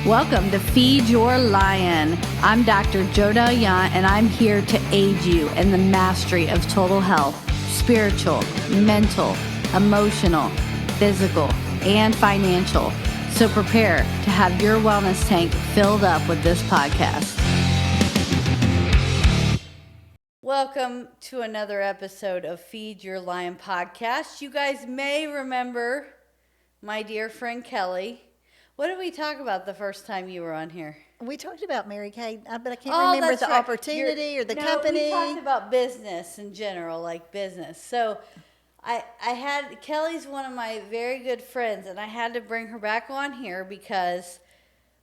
Welcome to Feed Your Lion. I'm Dr. Jodelle Yount, and I'm here to aid you in the mastery of total health, spiritual, mental, emotional, physical, and financial. So prepare to have your wellness tank filled up with this podcast. Welcome to another episode of Feed Your Lion podcast. You guys may remember my dear friend Kellye. What did we talk about the first time you were on here? We talked about Mary Kay, but I can't remember the opportunity or the company. We talked about business in general, like business. So I had, Kellye's one of my very good friends, and I had to bring her back on here because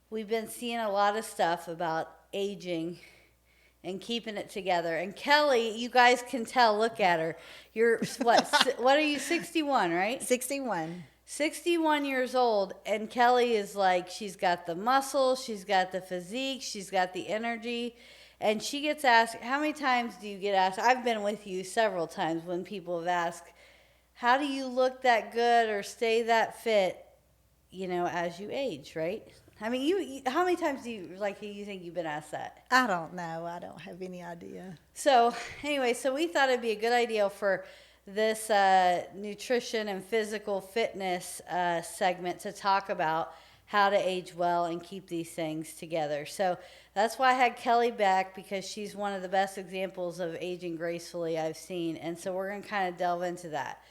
we've been seeing a lot of stuff about aging and keeping it together. And Kellye, you guys can tell, look at her. You're, what are you, 61, right? 61. 61 years old, and Kellye is like, she's got the muscle, she's got the physique, she's got the energy, and she gets asked, how many times do you get asked? I've been with you several times when people have asked, how do you look that good or stay that fit, you know, as you age, right? I mean, you how many times do you think you've been asked that? I don't know. I don't have any idea. So anyway, so we thought it'd be a good idea for this nutrition and physical fitness segment to talk about how to age well and keep these things together. So that's why I had Kellye back, because she's one of the best examples of aging gracefully I've seen. And so we're going to kind of delve into that.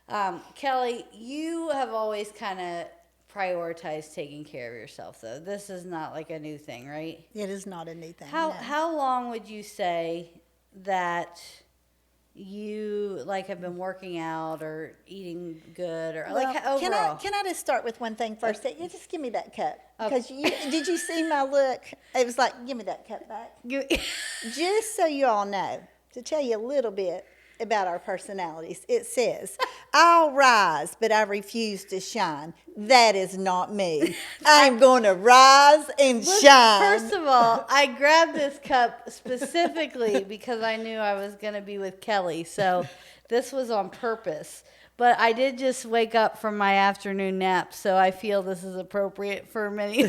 Kellye, you have always kind of prioritized taking care of yourself, though. This is not like a new thing, right? It is not a new thing. How long would you say that you have been working out or eating good, or overall? Can I just start with one thing first? You just give me that cup, because did you see my look? It was like, give me that cup back. Just so you all know, to tell you a little bit about our personalities, it says, I'll rise, but I refuse to shine. That is not me. I'm going to rise and shine. First of all, I grabbed this cup specifically because I knew I was going to be with Kellye. So this was on purpose. But I did just wake up from my afternoon nap, so I feel this is appropriate for many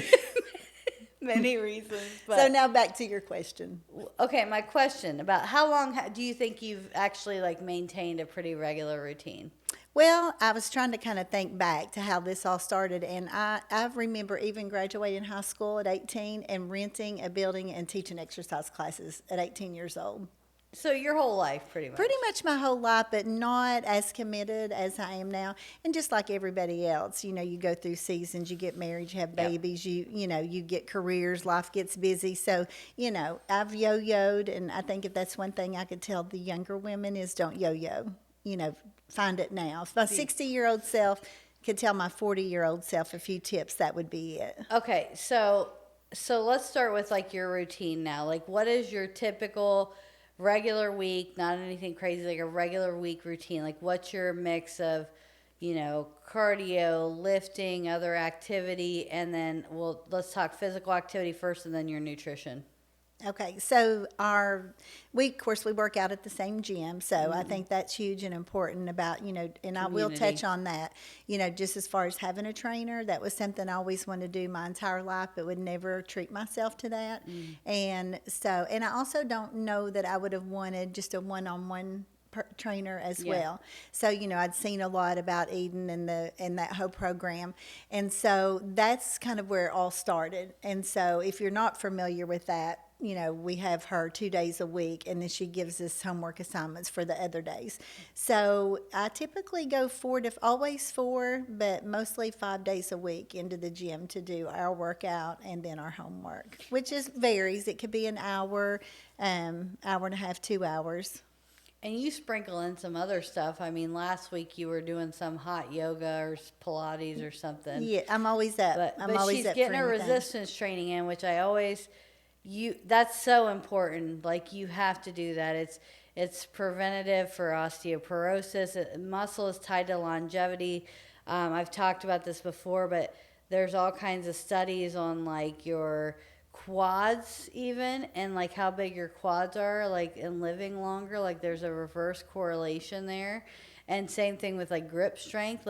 reasons. But so now back to your question. Okay, my question about how long do you think you've actually maintained a pretty regular routine? Well, I was trying to kind of think back to how this all started, and I remember even graduating high school at 18 and renting a building and teaching exercise classes at 18 years old. So your whole life, pretty much? Pretty much my whole life, but not as committed as I am now. And just like everybody else, you go through seasons, you get married, you have babies, you get careers, life gets busy. So, I've yo-yoed, and I think if that's one thing I could tell the younger women is don't yo-yo. Find it now. If my 60-year-old self could tell my 40-year-old self a few tips, that would be it. Okay, so let's start with your routine now. What is your typical regular week, not anything crazy, a regular week routine? What's your mix of, cardio, lifting, other activity, and then let's talk physical activity first and then your nutrition. Okay, so we work out at the same gym, so I think that's huge and important about, and community. I will touch on that, just as far as having a trainer. That was something I always wanted to do my entire life, but would never treat myself to that. And I also don't know that I would have wanted just a one-on-one trainer as well. So, I'd seen a lot about Eden and that whole program. And so that's kind of where it all started. And so if you're not familiar with that, we have her 2 days a week, and then she gives us homework assignments for the other days. So I typically go always 4, but mostly 5 days a week into the gym to do our workout and then our homework, which varies. It could be an hour, hour and a half, 2 hours. And you sprinkle in some other stuff. I mean, last week you were doing some hot yoga or Pilates or something. Yeah, I'm always up. But she's getting her resistance training in, which that's so important. You have to do that. It's preventative for osteoporosis. Muscle is tied to longevity. I've talked about this before, but there's all kinds of studies on your quads even, and how big your quads are in living longer. There's a reverse correlation there. And same thing with grip strength.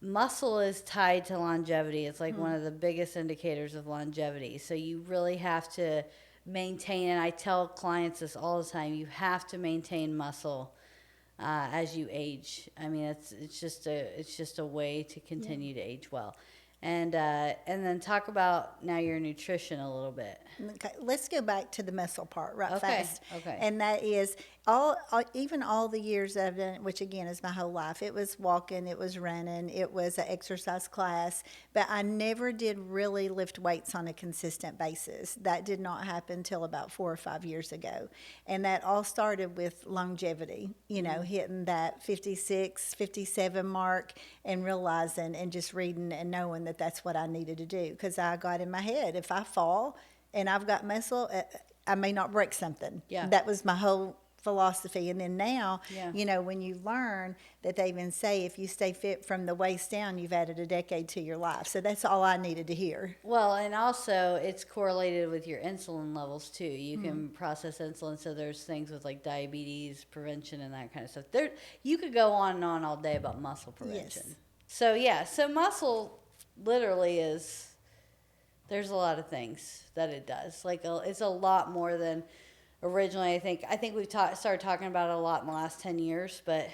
muscle is tied to longevity. It's like one of the biggest indicators of longevity. So you really have to maintain, and I tell clients this all the time, you have to maintain muscle as you age. I mean, it's just a way to continue to age well. And then talk about now your nutrition a little bit. Okay, let's go back to the muscle part Okay, fast. okay. And that is even all the years that I've done it, which again is my whole life. It was walking, it was running, it was an exercise class, but I never did really lift weights on a consistent basis. That did not happen until about 4 or 5 years ago. And that all started with longevity, hitting that 56, 57 mark and realizing and just reading and knowing that that's what I needed to do. Because I got in my head, if I fall and I've got muscle, I may not break something. Yeah. That was my whole philosophy. And then now, Yeah. when you learn that they even say if you stay fit from the waist down, you've added a decade to your life. So that's all I needed to hear. Well, and also it's correlated with your insulin levels too. You can process insulin, so there's things with like diabetes prevention and that kind of stuff. There, you could go on and on all day about muscle prevention. Yes. So yeah, so muscle literally is. There's a lot of things that it does. Like it's a lot more than originally. I think we've started talking about it a lot in the last 10 years, but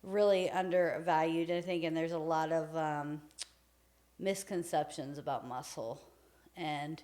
really undervalued. I think, and there's a lot of misconceptions about muscle and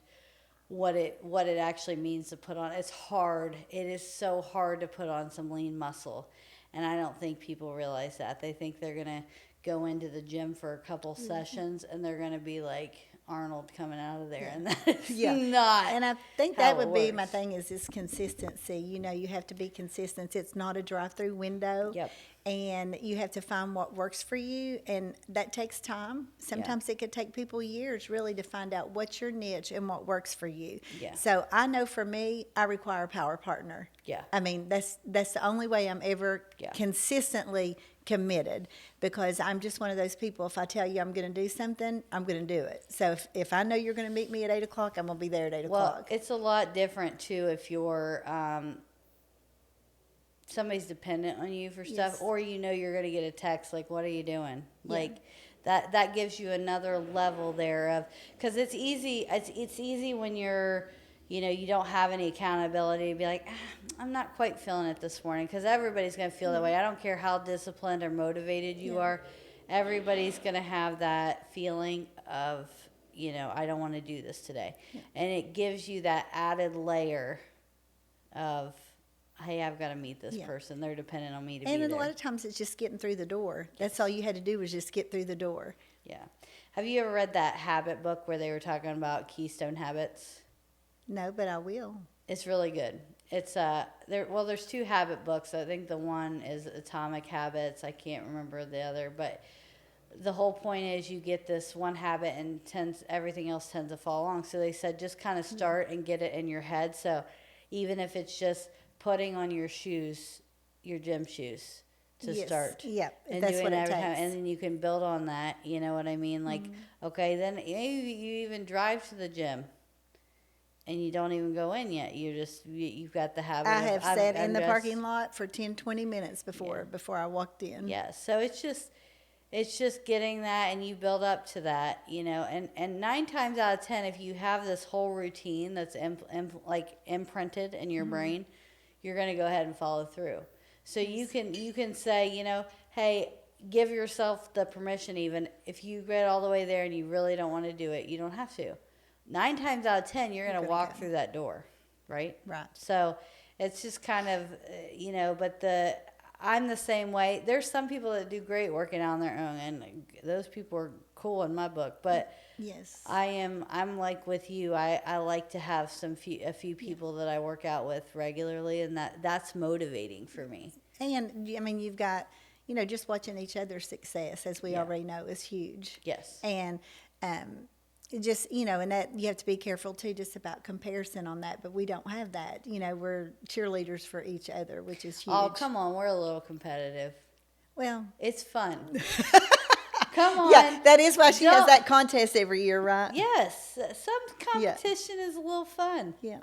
what it actually means to put on. It's hard. It is so hard to put on some lean muscle, and I don't think people realize that. They think they're gonna go into the gym for a couple sessions and they're gonna be like Arnold coming out of there, and that's not. And I think how that it would be my works. thing is consistency. You have to be consistent. It's not a drive-through window. Yep. And you have to find what works for you, and that takes time. Sometimes it could take people years really to find out what's your niche and what works for you. Yeah. So I know for me, I require a power partner. Yeah. I mean, that's the only way I'm ever consistently committed, because I'm just one of those people. If I tell you I'm going to do something, I'm going to do it. So if I know you're going to meet me at 8 o'clock, I'm going to be there at 8 Well, o'clock. it's a lot different too if you're somebody's dependent on you for stuff, Yes. or you're going to get a text like, "What are you doing?" Like that gives you another level there of, because it's easy. It's easy when you're you don't have any accountability to be like, I'm not quite feeling it this morning, because everybody's going to feel that way. I don't care how disciplined or motivated you are. Everybody's going to have that feeling of, I don't want to do this today. And it gives you that added layer of, hey, I've got to meet this person. They're dependent on me to be there. And a lot of times it's just getting through the door. That's all you had to do was just get through the door. Yeah. Have you ever read that habit book where they were talking about keystone habits? No, but I will. It's really good. It's there's two habit books. I think the one is Atomic Habits. I can't remember the other, but the whole point is you get this one habit and everything else tends to fall along. So they said just kind of start and get it in your head. So even if it's just putting on your shoes, your gym shoes to start. Yep, And that's doing what it every time, takes. and then you can build on that. You know what I mean? Like, okay, then maybe you even drive to the gym. And you don't even go in yet. You've got the habit. I have sat in the just- parking lot for 10, 20 minutes before I walked in. Yeah, so it's just getting that, and you build up to that, and 9 times out of 10, if you have this whole routine that's imprinted in your brain, you're going to go ahead and follow through. So you can say, hey, give yourself the permission. Even if you get all the way there and you really don't want to do it, you don't have to. 9 times out of 10, you're going to walk through that door, right? Right. So it's just kind of, but I'm the same way. There's some people that do great working out on their own, and those people are cool in my book. But yes, I'm like with you. I like to have a few people that I work out with regularly, and that's motivating for me. And I mean, you've got, just watching each other's success, as we already know, is huge. Yes. And just, and that you have to be careful too, just about comparison on that. But we don't have that. We're cheerleaders for each other, which is huge. Oh, come on, we're a little competitive. Well, It's fun. Come on. Yeah, that is why she has Don't- that contest every year, right? Yes, some competition is a little fun. Yeah.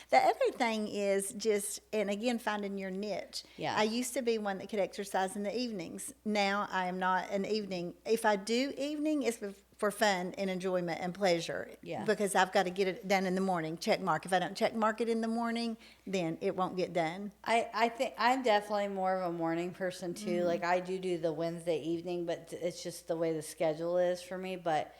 The other thing is just, and again, finding your niche. Yeah. I used to be one that could exercise in the evenings. Now I am not an evening. If I do evening, it's for fun and enjoyment and pleasure. Yeah. Because I've got to get it done in the morning. Check mark. If I don't check mark it in the morning, then it won't get done. I think I'm definitely more of a morning person too. Like I do the Wednesday evening, but it's just the way the schedule is for me. But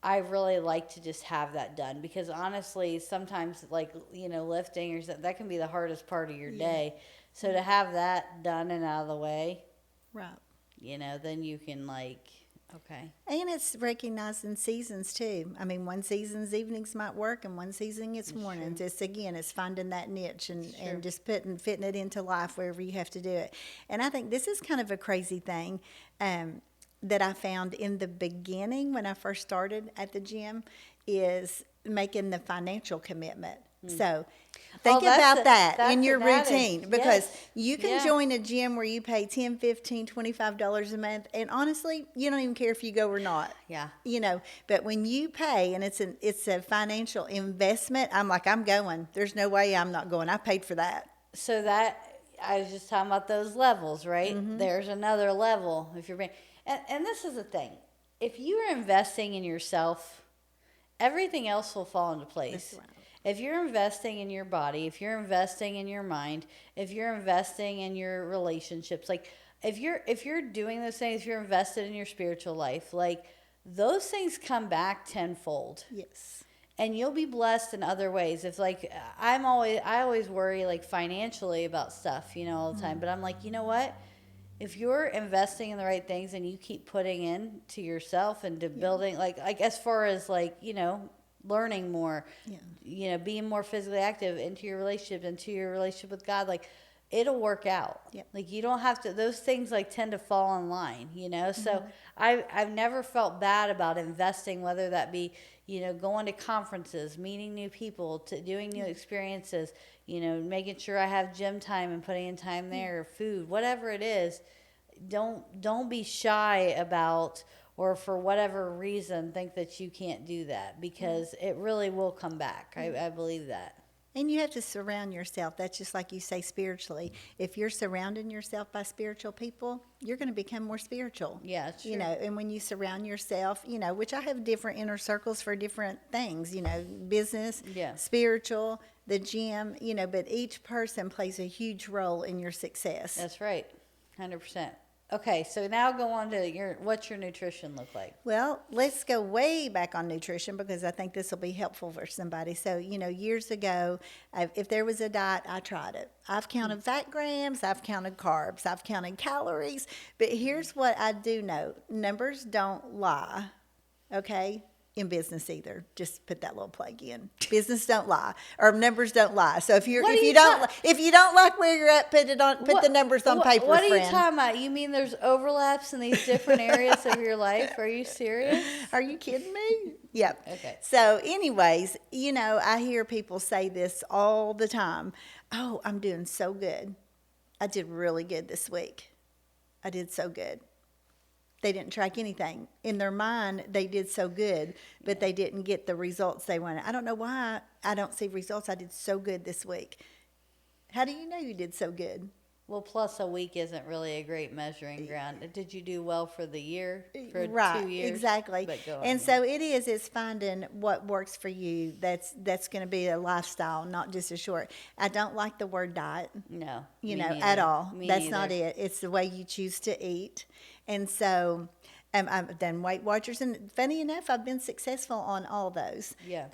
I really like to just have that done because honestly, sometimes like, lifting or something, that can be the hardest part of your day. So to have that done and out of the way, Right. then you can okay. And it's recognizing seasons too. I mean, one season's evenings might work, and one season it's mornings. True. It's finding that niche and Sure. just fitting it into life wherever you have to do it. And I think this is kind of a crazy thing that I found in the beginning when I first started at the gym is making the financial commitment. So think about that in your routine because you can join a gym where you pay $10, $15, $25 a month. And honestly, you don't even care if you go or not. Yeah. But when you pay and it's a financial investment, I'm like, I'm going. There's no way I'm not going. I paid for that. So that, I was just talking about those levels, right? There's another level if you're being, and this is the thing. If you are investing in yourself, everything else will fall into place. That's right. If you're investing in your body, if you're investing in your mind, if you're investing in your relationships, like if you're doing those things, if you're invested in your spiritual life, like those things come back tenfold. Yes. And you'll be blessed in other ways. If I always worry like financially about stuff, all the time. But I'm like, you know what? If you're investing in the right things and you keep putting in to yourself and to building, like as far as learning more, being more physically active into your relationship with God, like it'll work out. Yep. Like you don't have to, those things tend to fall in line, So I've never felt bad about investing, whether that be, going to conferences, meeting new people, to doing new experiences, making sure I have gym time and putting in time there, food, whatever it is. Don't be shy about, or for whatever reason think that you can't do that, because it really will come back. I believe that. And you have to surround yourself. That's just like you say spiritually. If you're surrounding yourself by spiritual people, you're going to become more spiritual. Yeah, true. And when you surround yourself, which I have different inner circles for different things, business, spiritual, the gym, but each person plays a huge role in your success. That's right. 100%. Okay, so now go on to what's your nutrition look like? Well, let's go way back on nutrition because I think this will be helpful for somebody. So, years ago, if there was a diet, I tried it. I've counted fat grams, I've counted carbs, I've counted calories. But here's what I do know. Numbers don't lie, okay? In business either. Just put that little plug in. Business don't lie, or numbers don't lie. So if you don't like where you're at, put the numbers on paper. What are you talking about? You mean there's overlaps in these different areas of your life? Are you serious? Are you kidding me? Yep. Okay. So anyways, I hear people say this all the time. Oh, I'm doing so good. I did really good this week. I did so good. They didn't track anything. In their mind, they did so good, but they didn't get the results they wanted. I don't know why I don't see results. I did so good this week. How do you know you did so good? Well, plus a week isn't really a great measuring ground. Did you do well for the year? For Right, 2 years? exactly. And so it's finding what works for you. That's going to be a lifestyle, not just a short. I don't like the word diet. No. At all. That's neither. not it. It's the way you choose to eat. And so I've done Weight Watchers, and funny enough, I've been successful on all those. Yeah.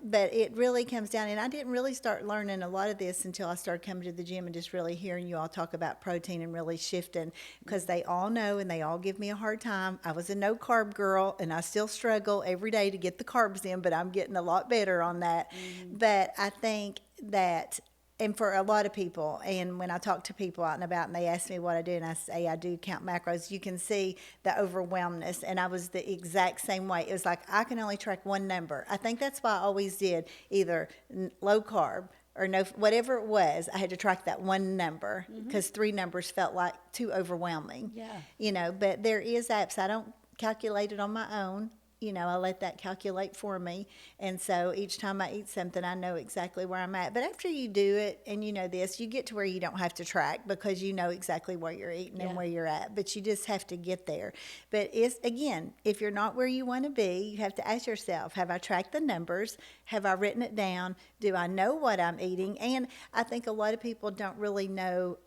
But it really comes down, and I didn't really start learning a lot of this until I started coming to the gym and just really hearing you all talk about protein and really shifting, because they all know and they all give me a hard time. I was a no-carb girl, and I still struggle every day to get the carbs in, but I'm getting a lot better on that. But I think that, and for a lot of people, and when I talk to people out and about and they ask me what I do and I say I do count macros, you can see the overwhelmness. And I was the exact same way. It was like I can only track one number. I think that's why I always did either low carb or no, whatever it was. I had to track that one number because 3 numbers felt like too overwhelming. Yeah. But there is apps. I don't calculate it on my own. You know, I let that calculate for me. And so each time I eat something, I know exactly where I'm at. But after you do it, and you know this, you get to where you don't have to track because you know exactly what you're eating and where you're at. But you just have to get there. But it's, again, if you're not where you want to be, you have to ask yourself, have I tracked the numbers? Have I written it down? Do I know what I'm eating? And I think a lot of people don't really know,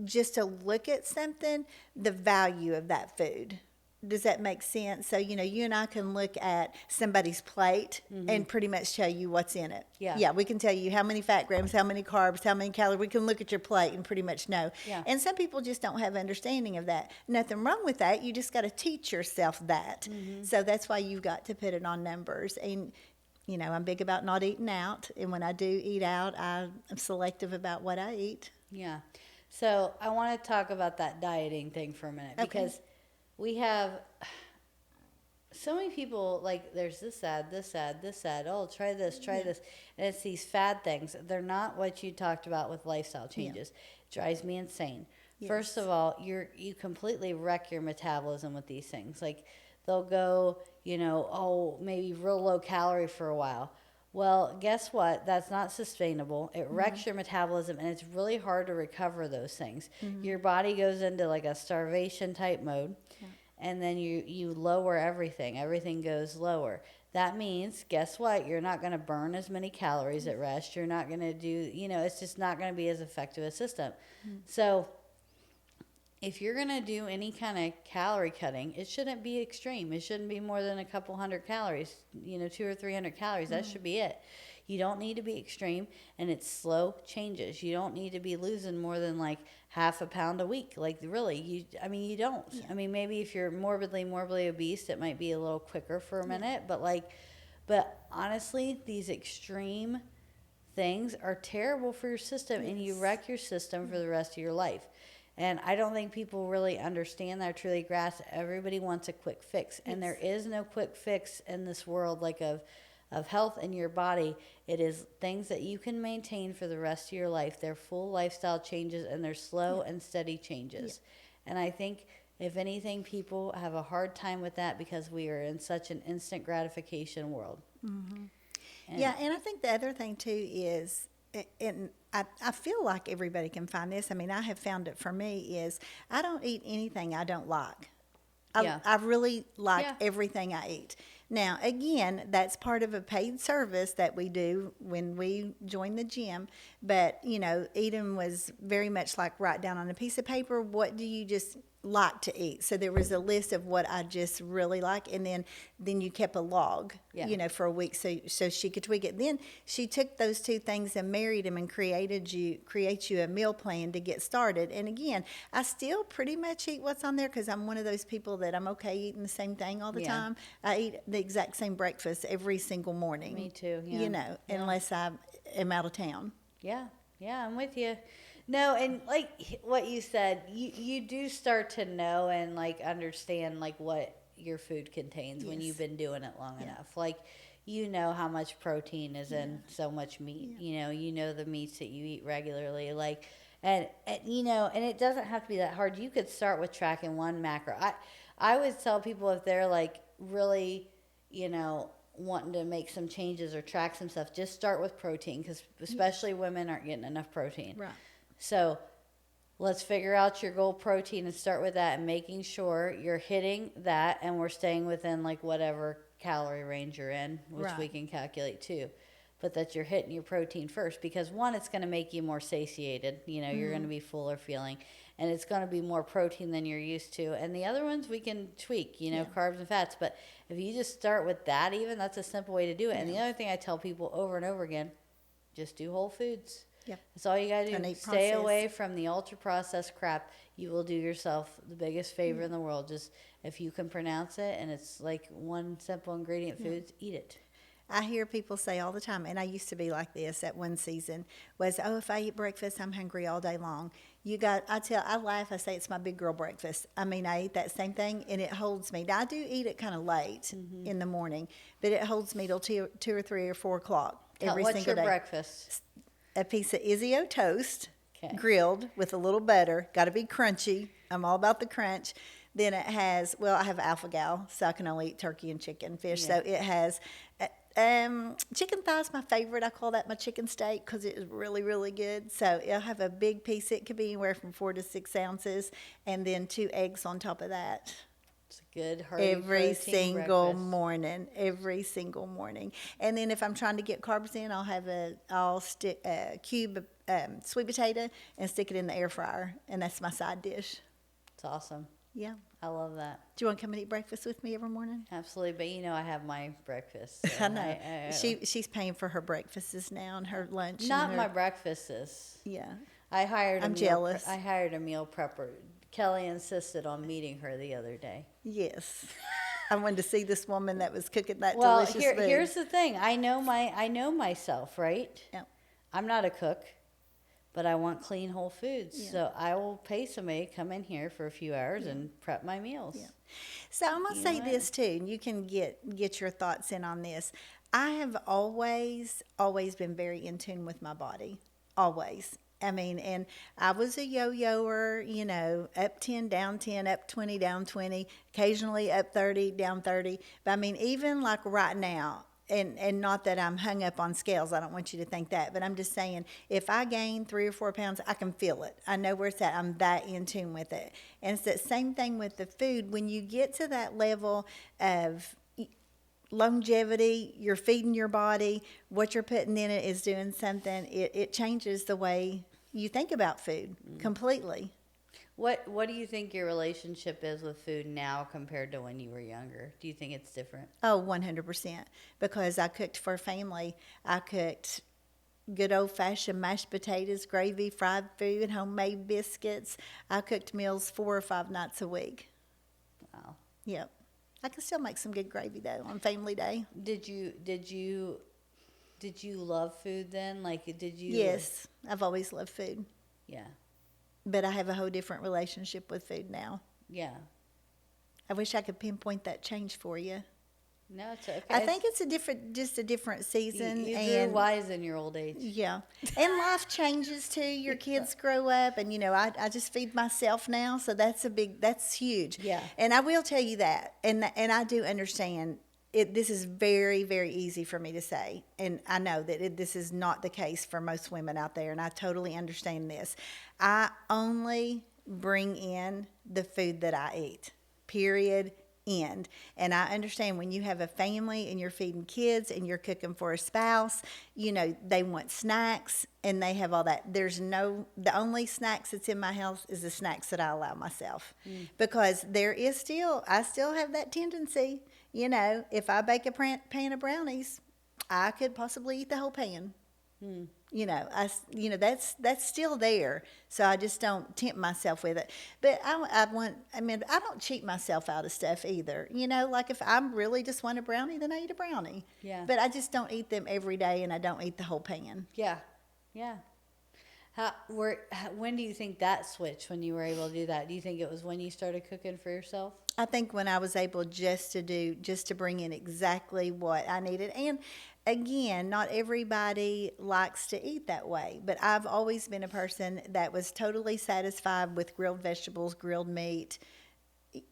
just to look at something, the value of that food. Does that make sense? So, you know, you and I can look at somebody's plate and pretty much tell you what's in it. Yeah. Yeah, we can tell you how many fat grams, how many carbs, how many calories. We can look at your plate and pretty much know. Yeah. And some people just don't have understanding of that. Nothing wrong with that. You just got to teach yourself that. So that's why you've got to put it on numbers. And, you know, I'm big about not eating out. And when I do eat out, I'm selective about what I eat. Yeah. So I want to talk about that dieting thing for a minute because we have so many people, like, there's this ad, this ad, this ad. Oh, try this, try this. And it's these fad things. They're not what you talked about with lifestyle changes. It drives me insane. Yes. First of all, you completely wreck your metabolism with these things. Like, they'll go, you know, oh, maybe real low calorie for a while. Well, guess what? That's not sustainable. It wrecks your metabolism, and it's really hard to recover those things. Your body goes into like a starvation type mode, and then you lower everything. Everything goes lower. That means, guess what? You're not going to burn as many calories at rest. You're not going to do, you know, it's just not going to be as effective a system. So if you're going to do any kind of calorie cutting, it shouldn't be extreme. It shouldn't be more than a couple hundred calories, you know, 200 or 300 calories. That should be it. You don't need to be extreme, and it's slow changes. You don't need to be losing more than like half a pound a week. Like, really, you don't. Yeah. I mean, maybe if you're morbidly obese, it might be a little quicker for a minute, but honestly, these extreme things are terrible for your system, and you wreck your system for the rest of your life. And I don't think people really understand that, truly grasp. Everybody wants a quick fix. And there is no quick fix in this world, like of health in your body. It is things that you can maintain for the rest of your life. They're full lifestyle changes, and they're slow and steady changes. And I think, if anything, people have a hard time with that because we are in such an instant gratification world. And And I think the other thing too is, and I feel like everybody can find this. I mean, I have found it for me is I don't eat anything I don't like. I really like everything I eat. Now, again, that's part of a paid service that we do when we join the gym. But, you know, Eden was very much like write down on a piece of paper, what do you just like to eat? So there was a list of what I just really like. And then you kept a log, you know, for a week so she could tweak it. Then she took those two things and married them and create you a meal plan to get started. And again, I still pretty much eat what's on there because I'm one of those people that I'm okay eating the same thing all the time. I eat the exact same breakfast every single morning. Me too, yeah. You know, unless I am out of town. Yeah, I'm with you. No, and like what you said, you do start to know and like understand like what your food contains when you've been doing it long enough. Like, you know how much protein is in so much meat. You know the meats that you eat regularly. Like, and you know, and it doesn't have to be that hard. You could start with tracking one macro. I would tell people, if they're like really, you know, wanting to make some changes or track some stuff, just start with protein, because especially women aren't getting enough protein. Right. So let's figure out your goal protein and start with that, and making sure you're hitting that, and we're staying within like whatever calorie range you're in, which we can calculate too. But that you're hitting your protein first, because one, it's going to make you more satiated. You know, you're going to be fuller feeling, and it's going to be more protein than you're used to. And the other ones we can tweak, you know, carbs and fats. But if you just start with that, even, that's a simple way to do it. And the other thing I tell people over and over again, just do whole foods. Yep. That's all you got to do. Stay processed. away from the ultra-processed crap. You will do yourself the biggest favor in the world. Just, if you can pronounce it, and it's like one simple ingredient foods, eat it. I hear people say all the time, and I used to be like this at one season, was, oh, if I eat breakfast, I'm hungry all day long. I laugh, I say it's my big girl breakfast. I mean, I eat that same thing, and it holds me. Now, I do eat it kind of late in the morning, but it holds me till 2 or 3 or 4 o'clock every What's single your day. breakfast? A piece of Izio toast, grilled with a little butter. Got to be crunchy. I'm all about the crunch. Then it has, well, I have alpha gal, so I can only eat turkey and chicken, fish. Yeah. So it has chicken thighs, my favorite. I call that my chicken steak because it is really, really good. So it'll have a big piece. It could be anywhere from 4 to 6 ounces, and then 2 eggs on top of that. It's a good hearty Every protein single breakfast. morning, every single morning. And then if I'm trying to get carbs in, I'll stick a cube of sweet potato and stick it in the air fryer, and that's my side dish. It's awesome. Yeah. I love that. Do you want to come and eat breakfast with me every morning? Absolutely. But you know, I have my breakfast. So I know. She's paying for her breakfasts now and her lunch. not and my her, breakfasts. Yeah. I hired. I'm jealous. I hired a meal prepper. Kelly insisted on meeting her the other day. Yes. I wanted to see this woman that was cooking that Well, delicious food. here's the thing. I know myself, right? Yep. I'm not a cook, but I want clean whole foods. Yeah. So I will pay somebody to come in here for a few hours and prep my meals. Yeah. So I'm gonna say this too, and you can get your thoughts in on this. I have always been very in tune with my body. Always. I mean, and I was a yo-yoer, you know, up 10, down 10, up 20, down 20, occasionally up 30, down 30. But I mean, even like right now, and not that I'm hung up on scales. I don't want you to think that. But I'm just saying, if I gain 3 or 4 pounds, I can feel it. I know where it's at. I'm that in tune with it. And it's that same thing with the food. When you get to that level of longevity, you're feeding your body, what you're putting in it is doing something. It changes the way you think about food completely. What do you think your relationship is with food now compared to when you were younger? Do you think it's different? Oh, 100%. Because I cooked for a family. I cooked good old-fashioned mashed potatoes, gravy, fried food, homemade biscuits. I cooked meals 4 or 5 nights a week. Wow. Yep. I can still make some good gravy, though, on family day. Did you love food then? Like, did you? Yes. I've always loved food. Yeah. But I have a whole different relationship with food now. Yeah. I wish I could pinpoint that change for you. No, it's okay. I think it's just a different season. You and grew wise in your old age. yeah, and life changes too. Your kids grow up, and you know, I just feed myself now, so that's huge. Yeah. And I will tell you that, and I do understand it. This is very, very easy for me to say, and I know that this is not the case for most women out there, and I totally understand this. I only bring in the food that I eat. Period. End. And I understand when you have a family and you're feeding kids and you're cooking for a spouse, you know, they want snacks and they have all that. The only snacks that's in my house is the snacks that I allow myself. Because I still have that tendency, you know, if I bake a pan of brownies, I could possibly eat the whole pan. You know, that's still there. So I just don't tempt myself with it. But I don't cheat myself out of stuff either. You know, like if I really just want a brownie, then I eat a brownie. Yeah. But I just don't eat them every day, and I don't eat the whole pan. Yeah. Yeah. When do you think that switched, when you were able to do that? Do you think it was when you started cooking for yourself? I think when I was able just to bring in exactly what I needed. And again, not everybody likes to eat that way, but I've always been a person that was totally satisfied with grilled vegetables, grilled meat,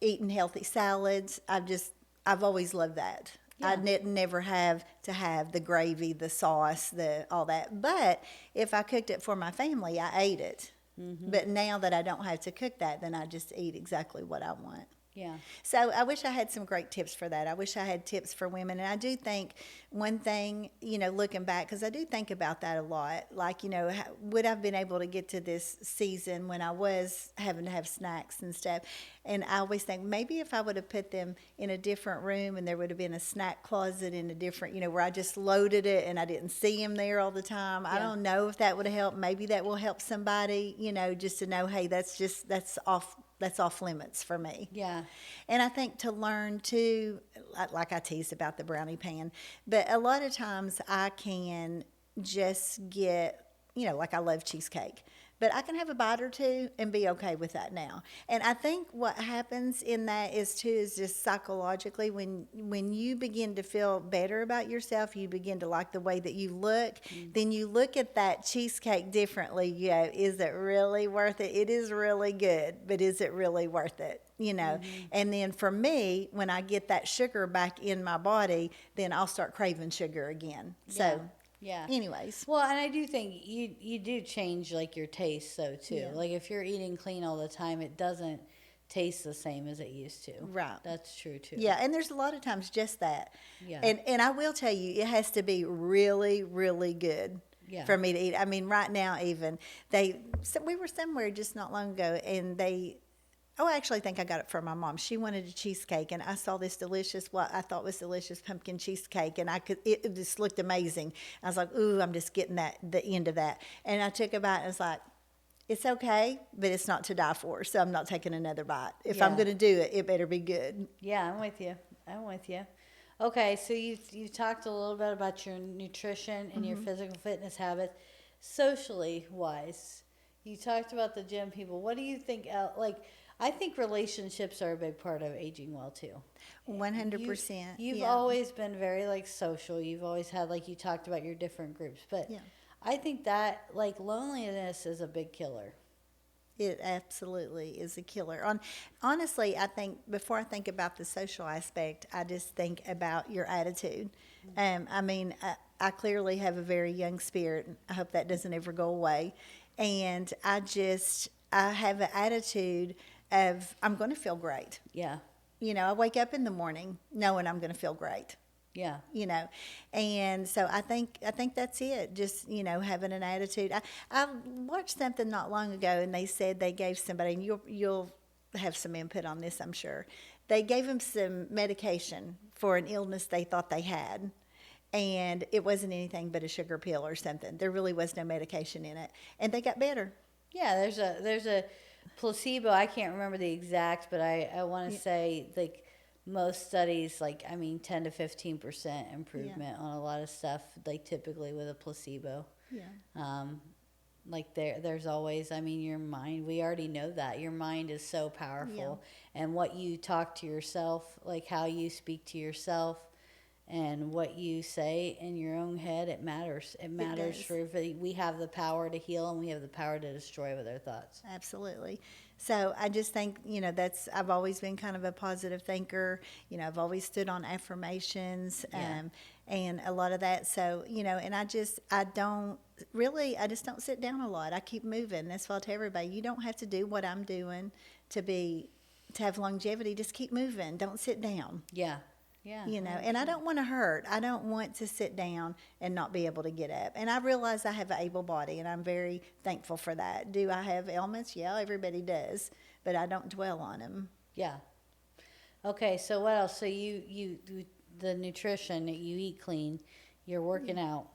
eating healthy salads. I've always loved that. Yeah. I never have to have the gravy, the sauce, all that. But if I cooked it for my family, I ate it. But now that I don't have to cook that, then I just eat exactly what I want. Yeah. So I wish I had some great tips for that. I wish I had tips for women. And I do think one thing, you know, looking back, because I do think about that a lot. Like, you know, would I have been able to get to this season when I was having to have snacks and stuff? And I always think maybe if I would have put them in a different room and there would have been a snack closet in a different, you know, where I just loaded it and I didn't see them there all the time. Yeah. I don't know if that would have helped. Maybe that will help somebody, you know, just to know, hey, that's off limits for me. Yeah. And I think to learn too, like I teased about the brownie pan, but a lot of times I can just get, you know, like I love cheesecake, but I can have a bite or two and be okay with that now. And I think what happens in that is too is just psychologically when you begin to feel better about yourself, you begin to like the way that you look, then you look at that cheesecake differently. You go, is it really worth it? It is really good, but is it really worth it? You know, and then for me, when I get that sugar back in my body, then I'll start craving sugar again. So, Yeah. anyways, Well, and I do think you do change like your taste though too. Yeah. Like if you're eating clean all the time, it doesn't taste the same as it used to. Right. That's true too. Yeah, and there's a lot of times just that. Yeah. And I will tell you, it has to be really, really good Yeah. for me to eat. I mean, right now even we were somewhere just not long ago, and I actually think I got it from my mom. She wanted a cheesecake, and I saw this delicious, what I thought was delicious pumpkin cheesecake, and it just looked amazing. I was like, ooh, I'm just getting the end of that. And I took a bite, and I was like, it's okay, but it's not to die for, so I'm not taking another bite. If I'm Yeah. going to do it, it better be good. Yeah, I'm with you. I'm with you. Okay, so you talked a little bit about your nutrition and your physical fitness habits. Socially wise, you talked about the gym people. What do you think? Like, I think relationships are a big part of aging well too. 100%. You've Yeah. always been very like social. You've always had like you talked about your different groups, but Yeah. I think that like loneliness is a big killer. It absolutely is a killer. Honestly, I think before I think about the social aspect, I just think about your attitude. I mean, I clearly have a very young spirit. I hope that doesn't ever go away. And I have an attitude of I'm going to feel great. Yeah, You know, I wake up in the morning knowing I'm going to feel great. yeah, You know, and so I think that's it. Just having an attitude. I watched something not long ago, and they said they gave somebody, and you'll have some input on this, I'm sure. They gave them some medication for an illness they thought they had, and it wasn't anything but a sugar pill or something. There really was no medication in it, and they got better. yeah. There's a placebo. I can't remember the exact, but I want to say like most studies, like I mean, 10 to 15% improvement on a lot of stuff. Like typically with a placebo. Yeah. Like there's always, I mean, your mind, we already know that your mind is so powerful, and what you talk to yourself, like how you speak to yourself and what you say in your own head, it matters. It matters does. for we have the power to heal, and we have the power to destroy with our thoughts. Absolutely. So I just think, I've always been kind of a positive thinker. I've always stood on affirmations and a lot of that. So, and I just don't sit down a lot. I keep moving. That's why I tell everybody, you don't have to do what I'm doing to have longevity. Just keep moving. Don't sit down. Yeah. Yeah. And I don't want to hurt. I don't want to sit down and not be able to get up. And I realize I have an able body, and I'm very thankful for that. Do I have ailments? Yeah, everybody does, but I don't dwell on them. Yeah. Okay, so what else? So you the nutrition, you eat clean, you're working out,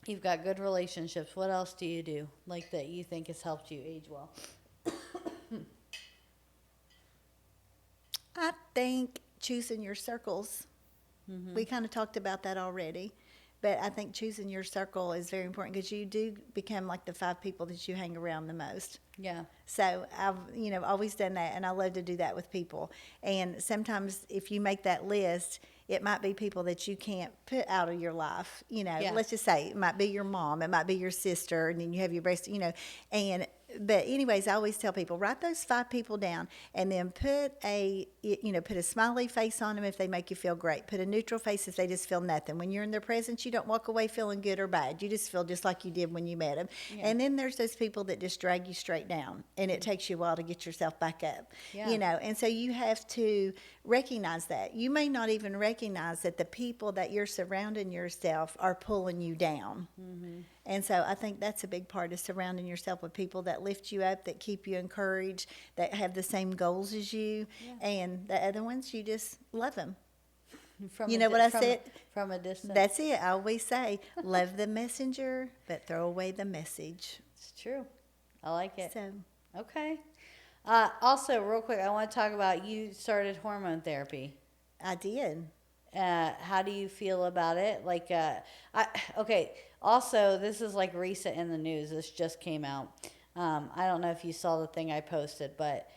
you've got good relationships. What else do you do like that you think has helped you age well? I think choosing your circles. We kind of talked about that already, but I think choosing your circle is very important because you do become like the 5 people that you hang around the most. Yeah. So I've always done that, and I love to do that with people. And sometimes if you make that list, it might be people that you can't put out of your life. Let's just say it might be your mom, it might be your sister, and then you have your best. But anyways, I always tell people, write those 5 people down, and then put a smiley face on them if they make you feel great. Put a neutral face if they just feel nothing. When you're in their presence, you don't walk away feeling good or bad. You just feel just like you did when you met them. Yeah. And then there's those people that just drag you straight down, and it takes you a while to get yourself back up. Yeah. And so you have to recognize that. You may not even recognize that the people that you're surrounding yourself are pulling you down. Mm-hmm. And so I think that's a big part of surrounding yourself with people that lift you up, that keep you encouraged, that have the same goals as you. Yeah. And the other ones, you just love them. What I said? From a distance. That's it. I always say, love the messenger, but throw away the message. It's true. I like it. So. Okay. Also, real quick, I want to talk about you started hormone therapy. I did. How do you feel about it? Okay. Also, this is like recent in the news. This just came out. I don't know if you saw the thing I posted, but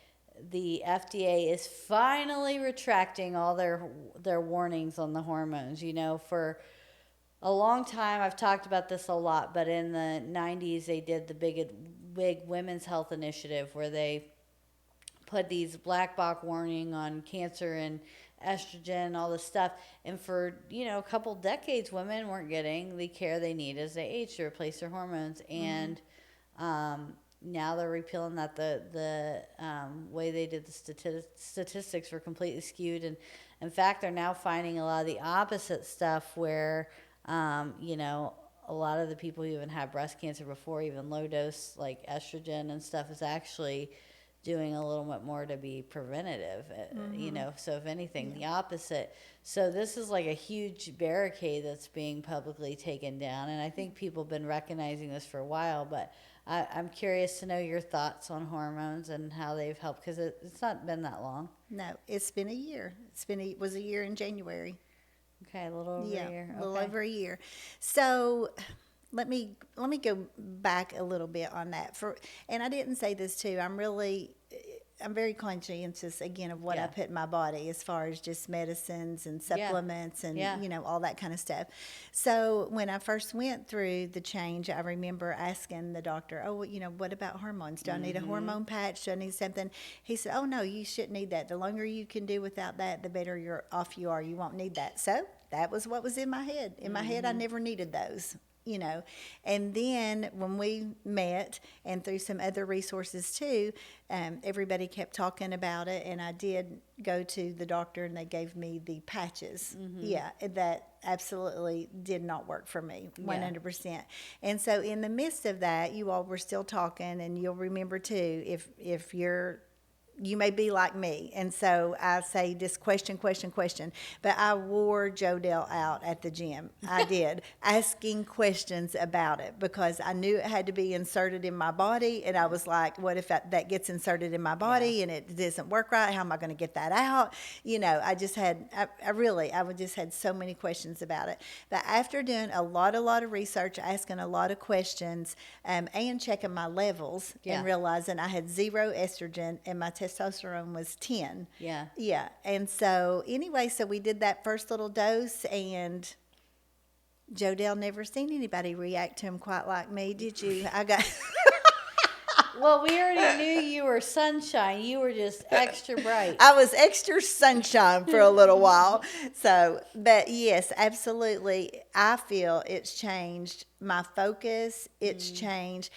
the FDA is finally retracting all their warnings on the hormones. You know, for a long time, I've talked about this a lot, but in the 90s, they did the big women's health initiative where they put these black box warning on cancer and estrogen, all this stuff. And for, a couple decades, women weren't getting the care they need as they age to replace their hormones. And now they're repealing that. The way they did the statistics were completely skewed. And in fact, they're now finding a lot of the opposite stuff where, a lot of the people who even had breast cancer before, even low dose like estrogen and stuff, is actually doing a little bit more to be preventative, so if anything, the opposite. So this is like a huge barricade that's being publicly taken down, and I think people have been recognizing this for a while, but I'm curious to know your thoughts on hormones and how they've helped, because it's not been that long. No, it's been a year. It was a year in January. Okay, a little over a year. A little over a year. So let me go back a little bit on that. And I didn't say this too. I'm very conscientious again of what I put in my body as far as just medicines and supplements and all that kind of stuff. So when I first went through the change, I remember asking the doctor, "Oh, what about hormones? Do I need a hormone patch? Do I need something?" He said, "Oh no, you shouldn't need that. The longer you can do without that, the better you're off you are. You won't need that." So that was what was in my head. In my head, I never needed those. And then when we met and through some other resources too, everybody kept talking about it, and I did go to the doctor and they gave me the patches. That absolutely did not work for me 100%. And so in the midst of that, you all were still talking, and you'll remember too, if you may be like me. And so I say this question. But I wore Jodelle out at the gym. I did, asking questions about it because I knew it had to be inserted in my body. And I was like, what if that gets inserted in my body and it doesn't work right? How am I going to get that out? I just had, I just had so many questions about it. But after doing a lot of research, asking a lot of questions, and checking my levels and realizing I had 0 estrogen and my testosterone was 10. Yeah. And so anyway, so we did that first little dose, and Jodelle, never seen anybody react to him quite like me, did you? I got Well, we already knew you were sunshine. You were just extra bright. I was extra sunshine for a little while. So, but yes, absolutely. I feel it's changed my focus. It's changed.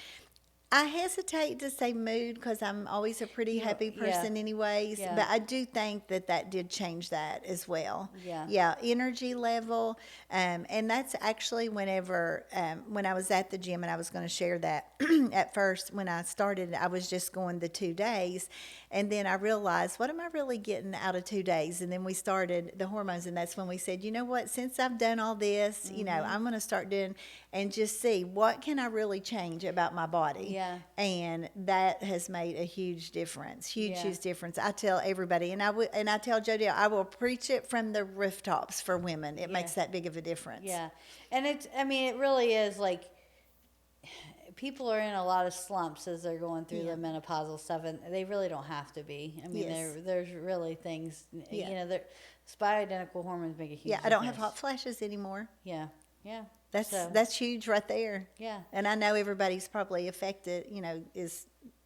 I hesitate to say mood because I'm always a pretty happy person anyways, but I do think that did change that as well. Yeah, energy level, and that's actually whenever, when I was at the gym, and I was going to share that at first when I started, I was just going the 2 days, and then I realized, what am I really getting out of 2 days? And then we started the hormones, and that's when we said, you know what, since I've done all this, I'm going to start doing and just see what can I really change about my body. And that has made a huge difference, huge difference. I tell everybody, and I tell Jodelle, I will preach it from the rooftops for women. It makes that big of a difference. And it really is like, people are in a lot of slumps as they're going through the menopausal stuff, and they really don't have to be. I mean, there's really things, bioidentical hormones make a huge difference. I don't have hot flashes anymore. That's huge right there. And I know everybody's probably affected,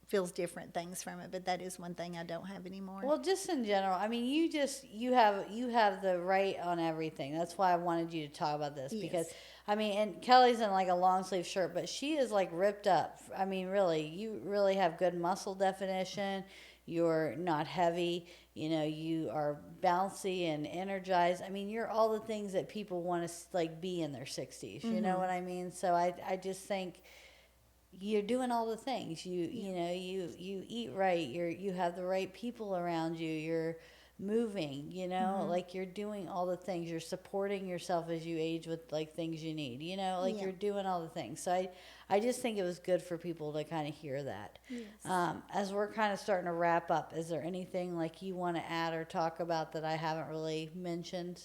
feels different things from it, but that is one thing I don't have anymore. Well, just in general, I mean, you have the right on everything. That's why I wanted you to talk about this because and Kellye's in like a long sleeve shirt, but she is like ripped up. I mean, really, you really have good muscle definition. You're not heavy. You are bouncy and energized. I mean, you're all the things that people want to like be in their 60s. You know what I mean? So I just think you're doing all the things. You eat right. You have the right people around you. You're moving. Like you're doing all the things. You're supporting yourself as you age with like things you need. You're doing all the things. So I just think it was good for people to kind of hear that. As we're kind of starting to wrap up, is there anything like you want to add or talk about that I haven't really mentioned?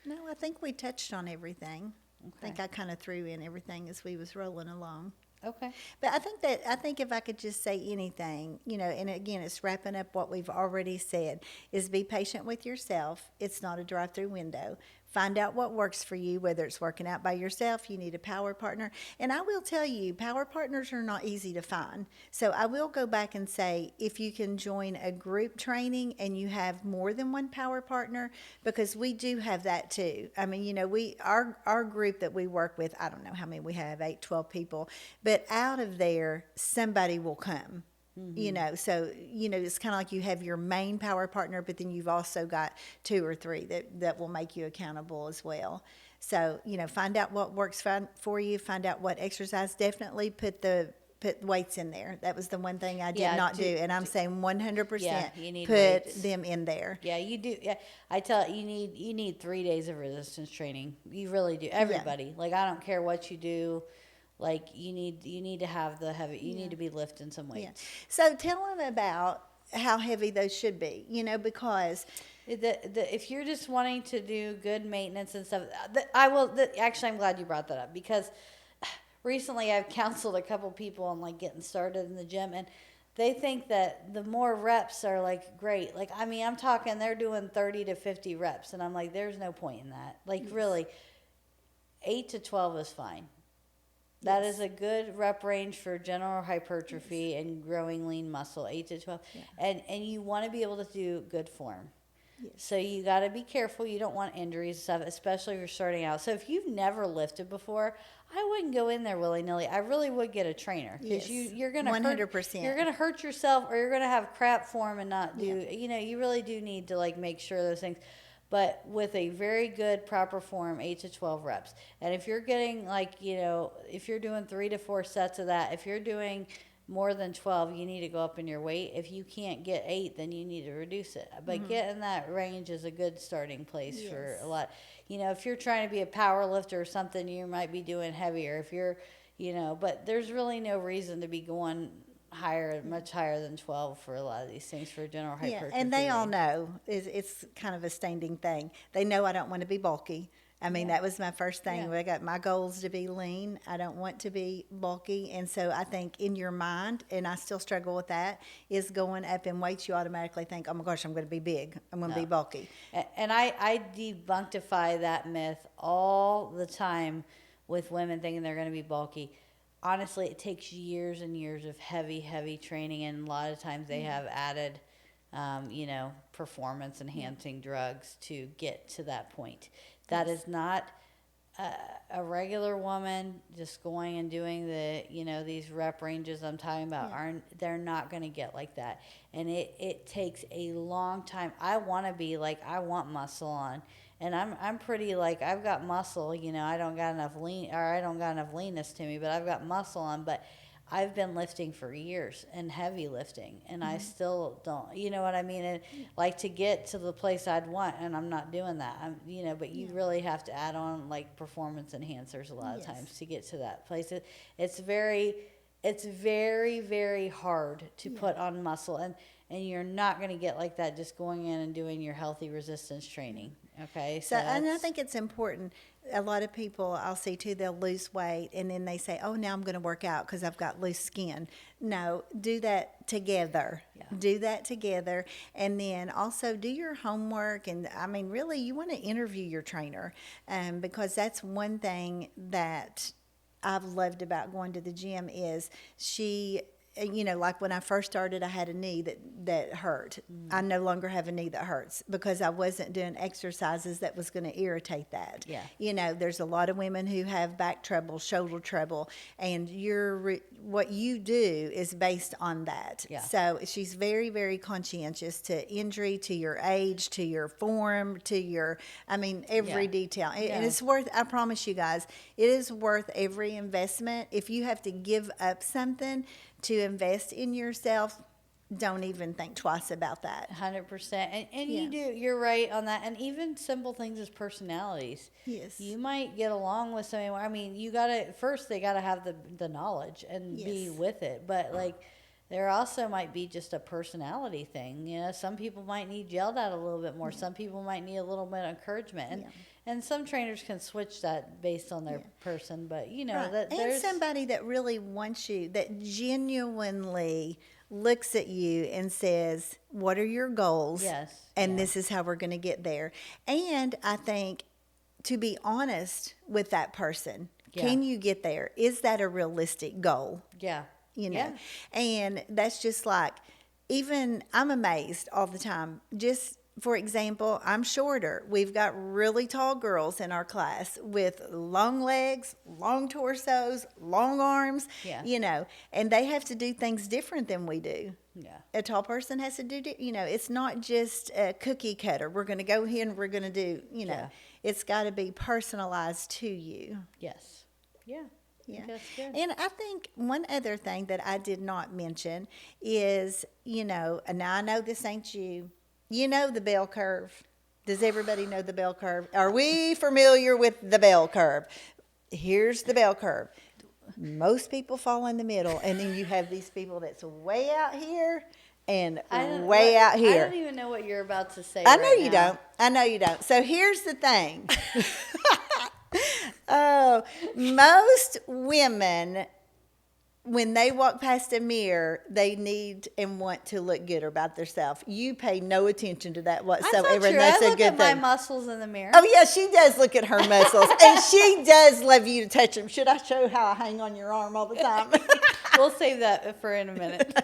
No, I think we touched on everything. I think I kind of threw in everything as we was rolling along. Okay. But I think if I could just say anything, you know, and again, it's wrapping up what we've already said, is be patient with yourself. It's not a drive-through window. Find out what works for you, whether it's working out by yourself, you need a power partner. And I will tell you, power partners are not easy to find. So I will go back and say, if you can join a group training and you have more than one power partner, because we do have that too. I mean, you know, our group that we work with, I don't know how many we have, 8, 12 people, but out of there, somebody will come. You know, so, you know, it's kind of like you have your main power partner, but then you've also got 2 or 3 that will make you accountable as well. So, you know, find out what works for you, find out what exercise. Definitely put weights in there. That was the one thing I did not do. And I'm saying 100% you need put weights. them in there. Yeah, you do. Yeah, I tell you need 3 days of resistance training. You really do. Everybody. Like, I don't care what you do. Like, you need to have the heavy. You need to be lifting some weights. Yeah. So tell them about how heavy those should be. You know, because If you're just wanting to do good maintenance and stuff, actually, I'm glad you brought that up, because recently I've counseled a couple people on like getting started in the gym, and they think that the more reps are like great. Like, I mean, I'm talking they're doing 30 to 50 reps, and I'm like, there's no point in that. Like, really, 8 to 12 is fine. That is a good rep range for general hypertrophy and growing lean muscle, 8 to 12. Yeah. And you want to be able to do good form. Yes. So you got to be careful. You don't want injuries and stuff, especially if you're starting out. So if you've never lifted before, I wouldn't go in there willy-nilly. I really would get a trainer, because you're going to 100%. You're going to hurt yourself, or you're going to have crap form and not do, you know, you really do need to like make sure those things. But with a very good proper form, 8 to 12 reps. And if you're getting like, you know, if you're doing 3 to 4 sets of that, if you're doing more than 12, you need to go up in your weight. If you can't get 8, then you need to reduce it. But get in that range is a good starting place for a lot. You know, if you're trying to be a power lifter or something, you might be doing heavier. If you're, you know, but there's really no reason to be going higher, much higher than 12 for a lot of these things for general hypertrophy. Yeah, and they all know it's kind of a standing thing. They know I don't want to be bulky. I mean, that was my first thing. I got my goals to be lean. I don't want to be bulky. And so I think in your mind, and I still struggle with that, is going up in weights, you automatically think, oh my gosh, I'm going to be big. I'm going to be bulky. And I debunkify that myth all the time with women thinking they're going to be bulky. Honestly, it takes years and years of heavy training, and a lot of times they have added, you know, performance enhancing drugs to get to that point. That is not a regular woman just going and doing the, you know, these rep ranges I'm talking about. They're not going to get like that, and it takes a long time. I want to be like, I want muscle on. And I'm pretty, like, I've got muscle, you know, I don't got enough leanness to me, but I've got muscle on. But I've been lifting for years, and heavy lifting, and I still don't, you know what I mean? And like, to get to the place I'd want, and I'm not doing that. You know, but you really have to add on like performance enhancers a lot of times to get to that place. It's very, very hard to put on muscle, and you're not going to get like that just going in and doing your healthy resistance training. Okay. So and I think it's important. A lot of people I'll see too, they'll lose weight and then they say, oh, now I'm going to work out because I've got loose skin. No, do that together. Yeah. Do that together. And then also do your homework. And I mean, really, you want to interview your trainer, because that's one thing that I've loved about going to the gym is you know, like when I first started, I had a knee that hurt. I no longer have a knee that hurts because I wasn't doing exercises that was going to irritate that. Yeah. You know, there's a lot of women who have back trouble, shoulder trouble, and what you do is based on that. Yeah. So she's very, very conscientious to injury, to your age, to your form, to your, I mean, every detail. And it's worth, I promise you guys, it is worth every investment. If you have to give up something to invest in yourself, don't even think twice about that. 100%. And you're right on that. And even simple things as personalities. Yes. You might get along with somebody. I mean, they got to have the knowledge and be with it. But like, there also might be just a personality thing. You know, some people might need yelled at a little bit more. Some people might need a little bit of encouragement. And some trainers can switch that based on their person, but you know Right. that And there's somebody that really wants you, that genuinely looks at you and says, "What are your goals?" Yes, And yeah. this is how we're going to get there. And I think to be honest with that person, Yeah. can you get there? Is that a realistic goal? yeah, You know, yeah. and that's just like, even I'm amazed all the time. Just for example, I'm shorter. We've got really tall girls in our class with long legs, long torsos, long arms, Yeah. you know, and they have to do things different than we do. Yeah. A tall person has to do, you know, it's not just a cookie cutter. We're going to go here and we're going to do, you know, Yeah. it's got to be personalized to you. Yes. Yeah. Yeah. That's good. And I think one other thing that I did not mention is, you know, and now I know this ain't you. You know the bell curve. Does everybody know the bell curve? Are we familiar with the bell curve? Here's the bell curve. Most people fall in the middle, and then you have these people that's way out here and way out I here. don't even know what you're about to say. I know right you now. don't. I know you don't. So here's the thing. Oh, most women, when they walk past a mirror, they need and want to look good about themselves. You pay no attention to that That's whatsoever, not and true. that's I a look good at my thing. muscles in the mirror. Oh yeah, she does look at her muscles, and she does love you to touch them. Should I show how I hang on your arm all the time? We'll save that for in a minute.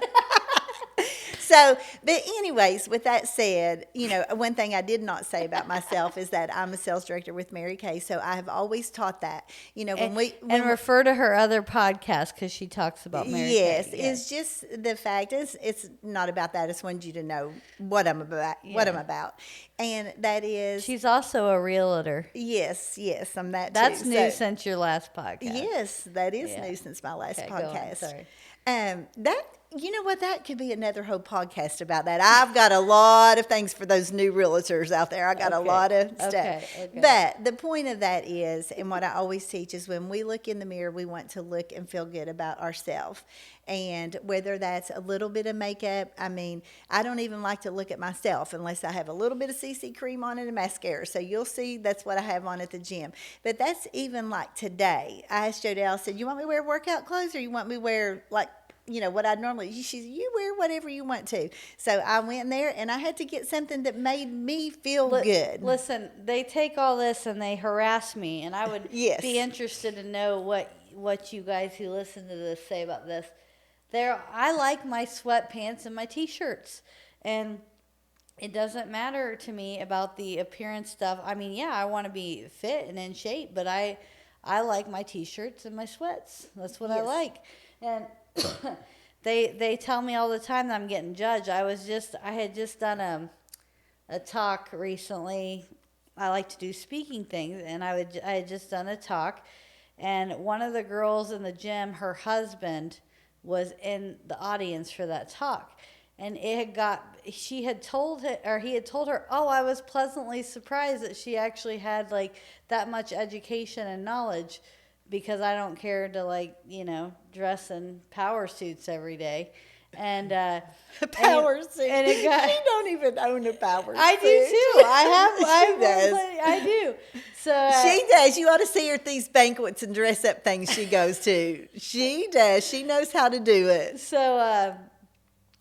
So, but anyways, with that said, you know, one thing I did not say about myself is that I'm a sales director with Mary Kay. So I have always taught that, you know, and refer to her other podcast because she talks about Mary yes, Kay. it's just the fact is it's not about that. It's wanted you to know what I'm about, and that is She's also a realtor. yes, I'm that That's too. new So, since your last podcast. yes, that is Yeah. new since my last Okay, go on. podcast. Sorry. That you know what, that could be another whole podcast about that. I've got a lot of things for those new realtors out there. I got a Okay. lot of stuff. Okay. But the point of that is, and what I always teach is, when we look in the mirror, we want to look and feel good about ourselves. And whether that's a little bit of makeup, I mean, I don't even like to look at myself unless I have a little bit of CC cream on and a mascara. So you'll see that's what I have on at the gym. But that's even like today. I asked Jodelle, I said, you want me to wear workout clothes, or you want me to wear like, you know, what I normally, she said, you wear whatever you want to. So I went in there and I had to get something that made me feel good. Listen, they take all this and they harass me, and I would Yes. be interested to know what you guys who listen to this say about this. I like my sweatpants and my t-shirts, and it doesn't matter to me about the appearance stuff. I mean, yeah, I want to be fit and in shape, but I like my t-shirts and my sweats. That's what I Yes. like. And they tell me all the time that I'm getting judged. I had just done a talk recently. I like to do speaking things, and I had just done a talk, and one of the girls in the gym, her husband was in the audience for that talk, and he had told her, oh, I was pleasantly surprised that she actually had like that much education and knowledge, because I don't care to, like, you know, dress in power suits every day. And Power suit. And it got, she don't even own a power suit. I do too. She does. I do. So She does. You ought to see her at these banquets and dress up things she goes to. She does. She knows how to do it. So,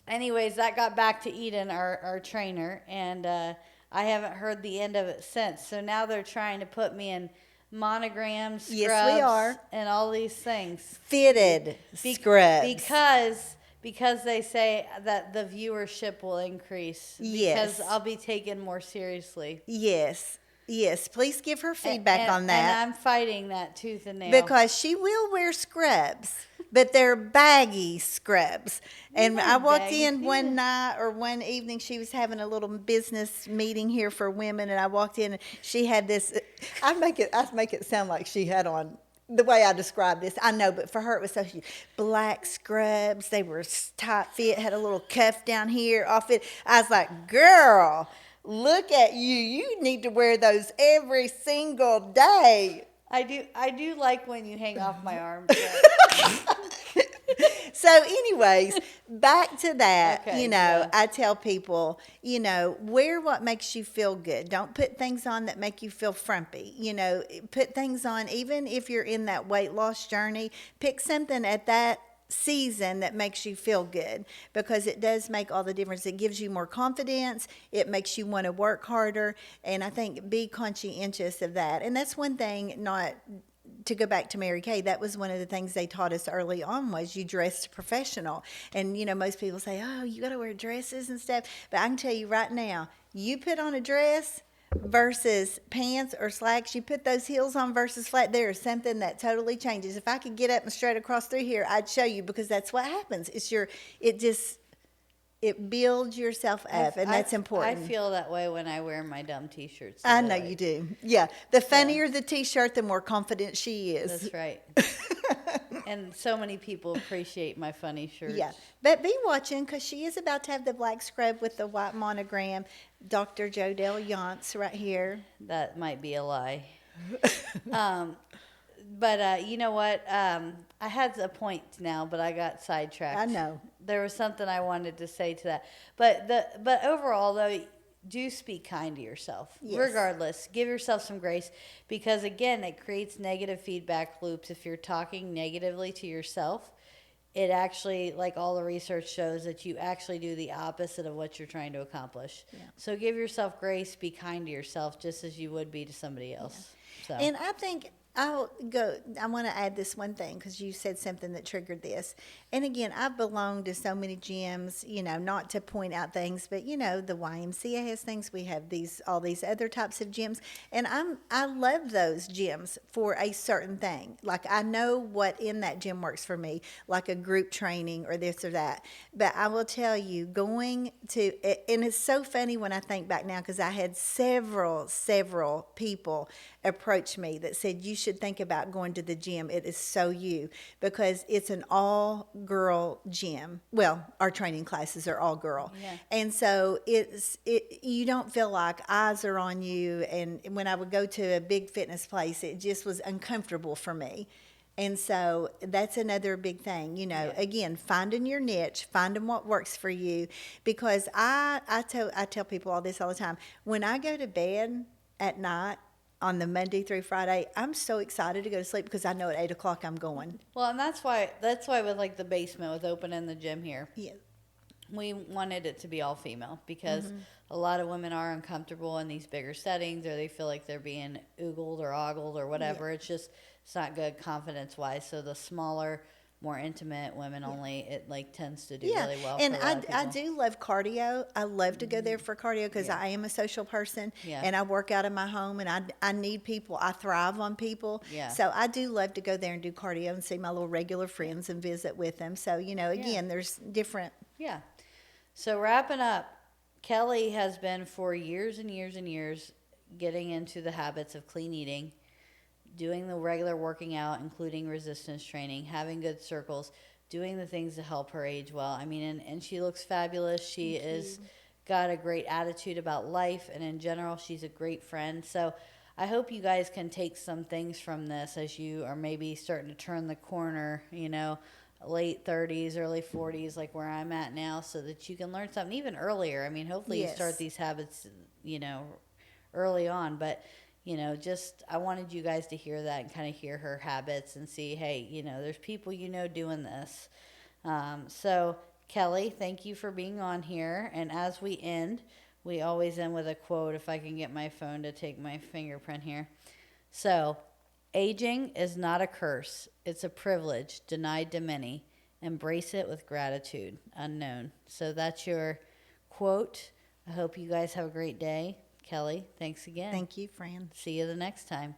anyways, that got back to Eden, our trainer, and I haven't heard the end of it since. So now they're trying to put me in monograms, scrubs, Yes, we are. and all these things. Fitted scrubs. Because they say that the viewership will increase. Yes. Because I'll be taken more seriously. Yes. Please give her feedback on that. And I'm fighting that tooth and nail. Because she will wear scrubs, but they're baggy scrubs. And I walked in one night or one evening, she was having a little business meeting here for women, and I walked in and she had this, I make it sound like she had on, the way I described this, I know, but for her it was so huge. Black scrubs, they were tight fit, had a little cuff down here, off it. I was like, girl, look at you. You need to wear those every single day. I do like when you hang off my arm. So, anyways, back to that, Okay, yeah. I tell people, wear what makes you feel good. Don't put things on that make you feel frumpy. Put things on, even if you're in that weight loss journey, pick something at that season that makes you feel good, because it does make all the difference. It gives you more confidence. It makes you want to work harder. And I think be conscientious of that. And that's one thing, not to go back to Mary Kay, that was one of the things they taught us early on, was you dressed professional. And, most people say, oh, you got to wear dresses and stuff. But I can tell you right now, you put on a dress versus pants or slacks, you put those heels on versus flat, there is something that totally changes. If I could get up and straight across through here, I'd show you, because that's what happens. It builds yourself up, and that's important. I feel that way when I wear my dumb t-shirts. I know you do. Yeah. The funnier the t-shirt, the more confident she is. That's right. And so many people appreciate my funny shirts. Yeah. But be watching, because she is about to have the black scrub with the white monogram. Dr. Jodelle Yount's right here. That might be a lie. But you know what? I had a point now, but I got sidetracked. I know. There was something I wanted to say to that. But overall, though, do speak kind to yourself. Yes. Regardless, give yourself some grace, because again, it creates negative feedback loops. If you're talking negatively to yourself, it actually, like all the research shows, that you actually do the opposite of what you're trying to accomplish. Yeah. So give yourself grace, be kind to yourself, just as you would be to somebody else. Yeah. So. And I think I want to add this one thing, because you said something that triggered this. And again, I've belonged to so many gyms, not to point out things, but the YMCA has things. We have all these other types of gyms, and I love those gyms for a certain thing. Like, I know what in that gym works for me, like a group training or this or that. But I will tell you, going to, and it's so funny when I think back now, because I had several people approach me that said, you should think about going to the gym. It is so you, because it's an all-girl gym. Well, our training classes are all girl. Yeah. And so you don't feel like eyes are on you. And when I would go to a big fitness place, it just was uncomfortable for me. And so that's another big thing, again, finding your niche, finding what works for you. Because I tell people all this all the time. When I go to bed at night, on the Monday through Friday, I'm so excited to go to sleep, because I know at 8 o'clock I'm going. Well, and that's why with like the basement, with opening the gym here, yeah, we wanted it to be all female, because a lot of women are uncomfortable in these bigger settings, or they feel like they're being oogled or ogled or whatever. Yeah. It's not good confidence wise. So the smaller, more intimate women only, it like tends to do really well. And I do love cardio. I love to go there for cardio, because I am a social person, and I work out in my home, and I need people. I thrive on people. Yeah. So I do love to go there and do cardio and see my little regular friends and visit with them. So, again, there's different. Yeah. So wrapping up, Kellye has been for years and years and years getting into the habits of clean eating, doing the regular working out, including resistance training, having good circles, doing the things to help her age well. I mean, and she looks fabulous. She is got a great attitude about life, and in general, she's a great friend. So I hope you guys can take some things from this as you are maybe starting to turn the corner, late 30s, early 40s, like where I'm at now, so that you can learn something even earlier. I mean, hopefully you start these habits, early on, but I wanted you guys to hear that and kind of hear her habits and see, hey, there's people doing this. So, Kellye, thank you for being on here. And as we end, we always end with a quote, if I can get my phone to take my fingerprint here. So, aging is not a curse. It's a privilege denied to many. Embrace it with gratitude. Unknown. So that's your quote. I hope you guys have a great day. Kellye, thanks again. Thank you, Fran. See you the next time.